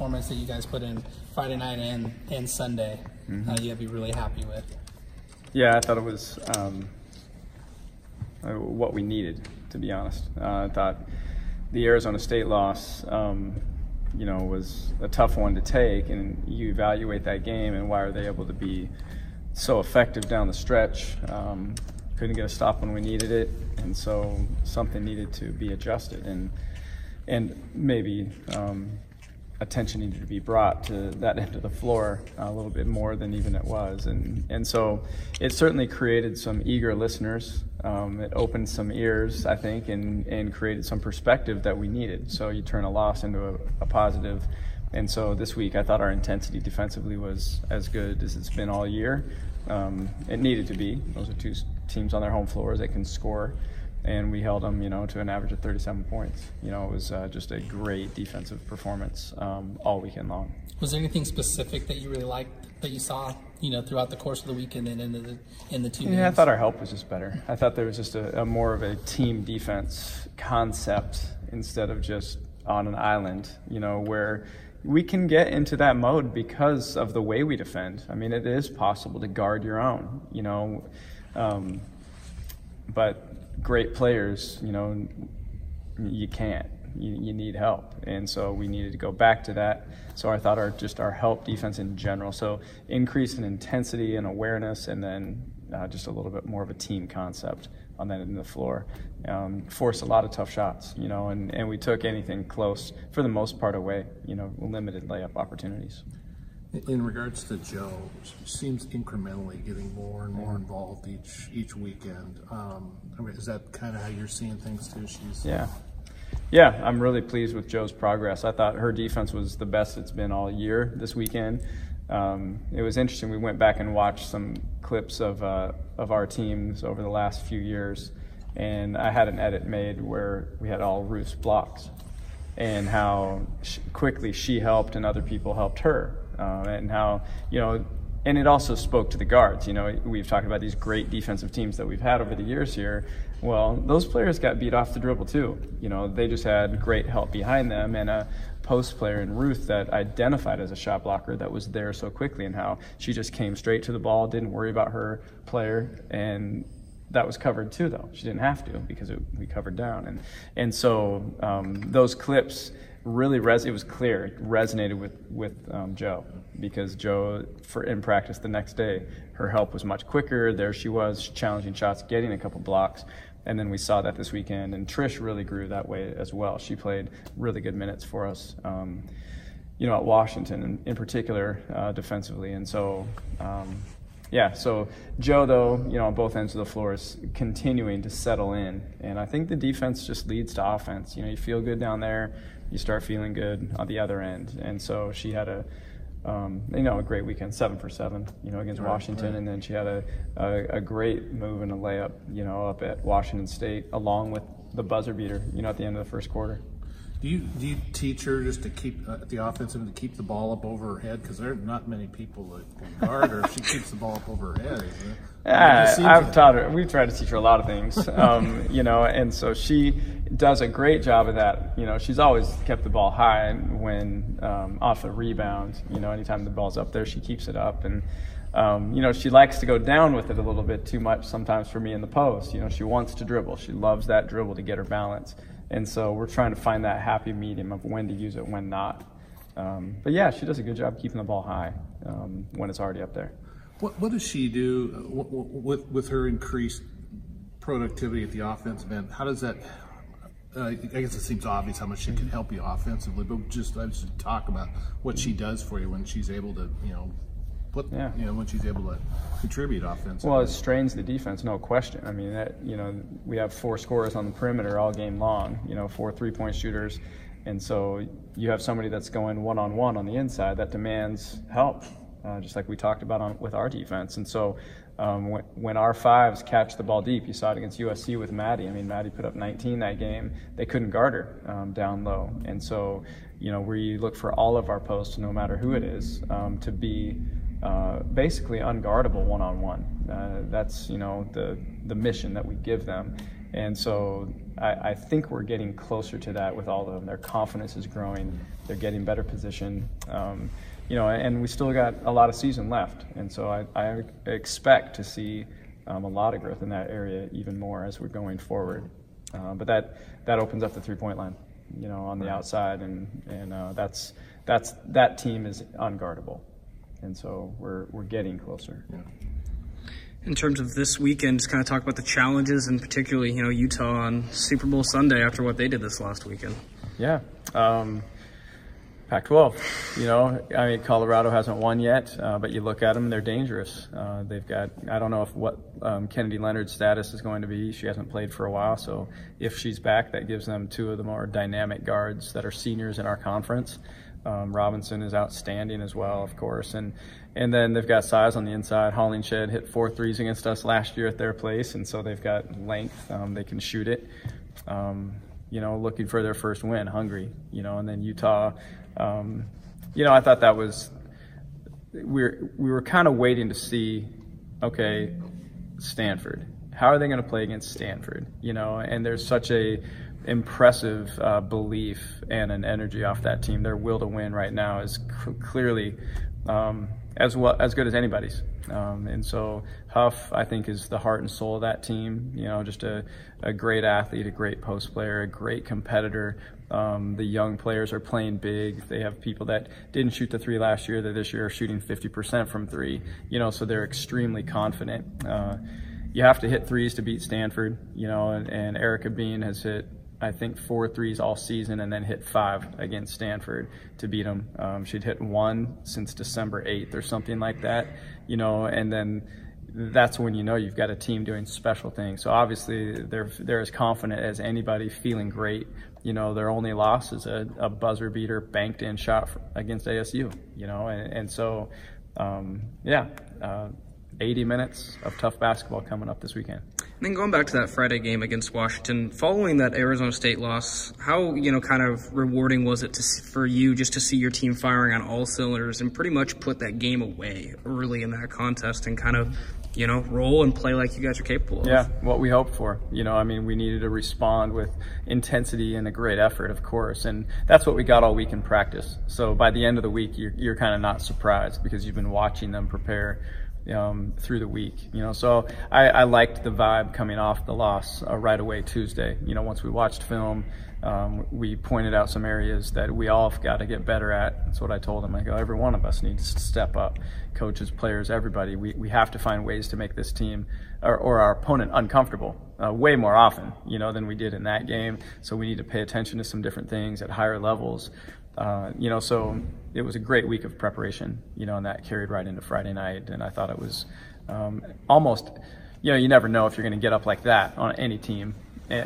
performance that you guys put in Friday night and Sunday, you'd be really happy with? Yeah, I thought it was what we needed, to be honest. I thought the Arizona State loss, was a tough one to take, and you evaluate that game and why are they able to be so effective down the stretch. Couldn't get a stop when we needed it, and so something needed to be adjusted, and maybe attention needed to be brought to that end of the floor a little bit more than even it was, and so it certainly created some eager listeners. It opened some ears, I think, and created some perspective that we needed. So you turn a loss into a positive. And so this week, I thought our intensity defensively was as good as it's been all year. It needed to be. Those are two teams on their home floors that can score, and we held them, to an average of 37 points. It was just a great defensive performance all weekend long. Was there anything specific that you really liked that you saw, throughout the course of the weekend and in the two games? Yeah, I thought our help was just better. I thought there was just a more of a team defense concept instead of just on an island, where we can get into that mode because of the way we defend. I mean, it is possible to guard your own, but great players, you can't. You need help, and so we needed to go back to that. So I thought our help defense in general, so increase in intensity and awareness, and then just a little bit more of a team concept on that end of the floor. Forced a lot of tough shots, and we took anything close for the most part away, limited layup opportunities. In regards to Joe, she seems incrementally getting more and more involved each weekend. Is that kind of how you're seeing things too? Yeah, I'm really pleased with Joe's progress. I thought her defense was the best it's been all year this weekend. It was interesting. We went back and watched some clips of our teams over the last few years, and I had an edit made where we had all Ruth's blocks and how quickly she helped and other people helped her, and how, and it also spoke to the guards. We've talked about these great defensive teams that we've had over the years here. Well, those players got beat off the dribble too. They just had great help behind them and a post player in Ruth that identified as a shot blocker that was there so quickly, and how she just came straight to the ball, didn't worry about her player, and that was covered too, though. She didn't have to because we covered down. And so those clips really it was clear, it resonated with Joe, because Joe, in practice the next day, her help was much quicker. There she was, challenging shots, getting a couple blocks. And then we saw that this weekend, and Trish really grew that way as well. She played really good minutes for us, at Washington in particular, defensively. And so, so Joe, though, on both ends of the floor is continuing to settle in. And I think the defense just leads to offense. You feel good down there, you start feeling good on the other end. And so she had a great weekend, 7 for 7, against Washington. Right. And then she had a great move and a layup, up at Washington State, along with the buzzer beater, at the end of the first quarter. Do you teach her just to keep the offensive, to keep the ball up over her head? Because there are not many people that can guard her if she keeps the ball up over her head. I've taught her. We've tried to teach her a lot of things, and so she does a great job of that. She's always kept the ball high when off a rebound. Anytime the ball's up there, she keeps it up, and she likes to go down with it a little bit too much sometimes for me in the post. She wants to dribble. She loves that dribble to get her balance, and so we're trying to find that happy medium of when to use it, when not. But yeah, she does a good job keeping the ball high when it's already up there. What does she do with her increased productivity at the offensive end? How does that? I guess it seems obvious how much she can help you offensively, but I should talk about what she does for you when she's able to, when she's able to contribute offensively. Well, it strains the defense, no question. I mean, we have 4 scorers on the perimeter all game long. 4 3-point shooters, and so you have somebody that's going one-on-one on the inside that demands help. Just like we talked about with our defense. And so when our 5s catch the ball deep, you saw it against USC with Maddie. I mean, Maddie put up 19 that game. They couldn't guard her down low. And so, we look for all of our posts, no matter who it is, to be basically unguardable one-on-one. That's, you know, the mission that we give them. And so I think we're getting closer to that with all of them. Their confidence is growing. They're getting better position. You know, and we still got a lot of season left. And so I expect to see a lot of growth in that area even more as we're going forward. But that opens up the three-point line, you know, on the outside, and that team is unguardable. And so we're getting closer. Yeah. In terms of this weekend, just kind of talk about the challenges, and particularly, you know, Utah on Super Bowl Sunday after what they did this last weekend. Yeah. Pac-12, you know, I mean, Colorado hasn't won yet, but you look at them, they're dangerous. They've got, I don't know what Kennedy Leonard's status is going to be. She hasn't played for a while, so if she's back, that gives them two of the more dynamic guards that are seniors in our conference. Robinson is outstanding as well, of course, and then they've got size on the inside. Hollingshed hit 4 threes against us last year at their place, and so they've got length. They can shoot it. You know, looking for their first win, hungry. You know, and then Utah. You know, I thought that was we were kind of waiting to see, okay, Stanford. How are they going to play against Stanford? You know, and there's such a impressive belief and an energy off that team. Their will to win right now is clearly as good as anybody's. And so Huff, I think, is the heart and soul of that team. You know, just a great athlete, a great post player, a great competitor. The young players are playing big. They have people that didn't shoot the three last year that this year are shooting 50% from three. You know, so they're extremely confident. You have to hit threes to beat Stanford. You know, and Erica Bean has hit, I think, 4 threes all season, and then hit 5 against Stanford to beat them. She'd hit 1 since December 8th or something like that, you know, and then that's when you know you've got a team doing special things. So obviously they're as confident as anybody, feeling great. You know, their only loss is a buzzer beater banked in shot against ASU, you know, and so, 80 minutes of tough basketball coming up this weekend. And then going back to that Friday game against Washington, following that Arizona State loss, how, you know, kind of rewarding was it for you just to see your team firing on all cylinders and pretty much put that game away early in that contest and kind of, you know, roll and play like you guys are capable of? Yeah, what we hoped for. You know, I mean, we needed to respond with intensity and a great effort, of course, and that's what we got all week in practice. So by the end of the week, you're kind of not surprised because you've been watching them prepare through the week, you know. So I liked the vibe coming off the loss right away Tuesday. You know, once we watched film, we pointed out some areas that we all have got to get better at. That's what I told them. I go, every one of us needs to step up. Coaches, players, everybody. We have to find ways to make this team or our opponent uncomfortable way more often, you know, than we did in that game. So we need to pay attention to some different things at higher levels. You know, so it was a great week of preparation, you know, and that carried right into Friday night. And I thought it was almost, you know, you never know if you're going to get up like that on any team,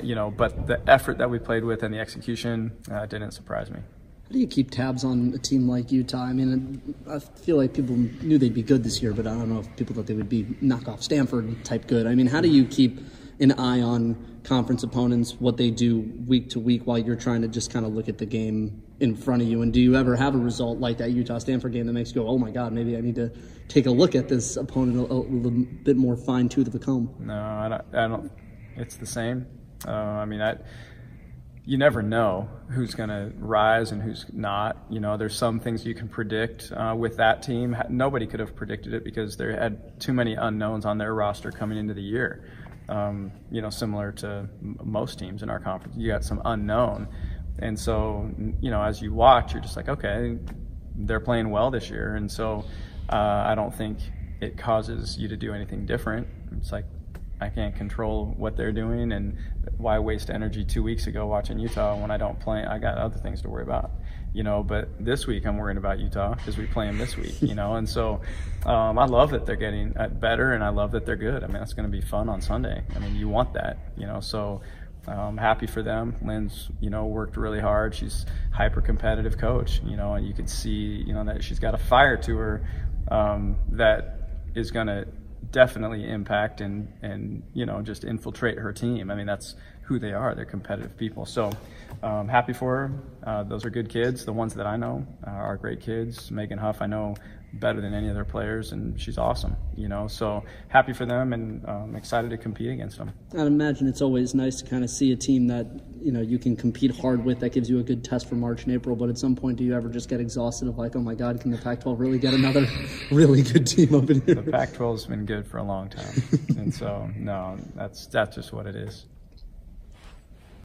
you know, but the effort that we played with and the execution didn't surprise me. How do you keep tabs on a team like Utah? I mean, I feel like people knew they'd be good this year, but I don't know if people thought they would be knock-off Stanford type good. I mean, how do you keep an eye on conference opponents, what they do week to week while you're trying to just kind of look at the game in front of you? And do you ever have a result like that Utah-Stanford game that makes you go, oh my God, maybe I need to take a look at this opponent a little bit more fine-tooth of a comb? No, I don't. It's the same. I mean, you never know who's going to rise and who's not. You know, there's some things you can predict with that team. Nobody could have predicted it because they had too many unknowns on their roster coming into the year. You know, similar to most teams in our conference, you got some unknown. And so, you know, as you watch, you're just like, okay, they're playing well this year. And so I don't think it causes you to do anything different. It's like, I can't control what they're doing, and why waste energy 2 weeks ago watching Utah when I don't play? I got other things to worry about, you know. But this week I'm worried about Utah because we play them this week, you know. And so I love that they're getting better, and I love that they're good. I mean, that's going to be fun on Sunday. I mean, you want that, you know. So I'm happy for them. Lynn's, you know, worked really hard. She's hyper competitive coach, you know, and you could see, you know, that she's got a fire to her that is going to definitely impact and just infiltrate her team. I mean, that's who they are. They're competitive people. So happy for her. Those are good kids. The ones that I know are great kids. Megan Huff, I know better than any other players, and she's awesome, so happy for them, and excited to compete against them. I'd imagine it's always nice to kind of see a team that you can compete hard with, that gives you a good test for March and April. But at some point, do you ever just get exhausted of like, oh my God, can the Pac-12 really get another really good team up in here? The Pac-12's been good for a long time, and so no, that's just what it is.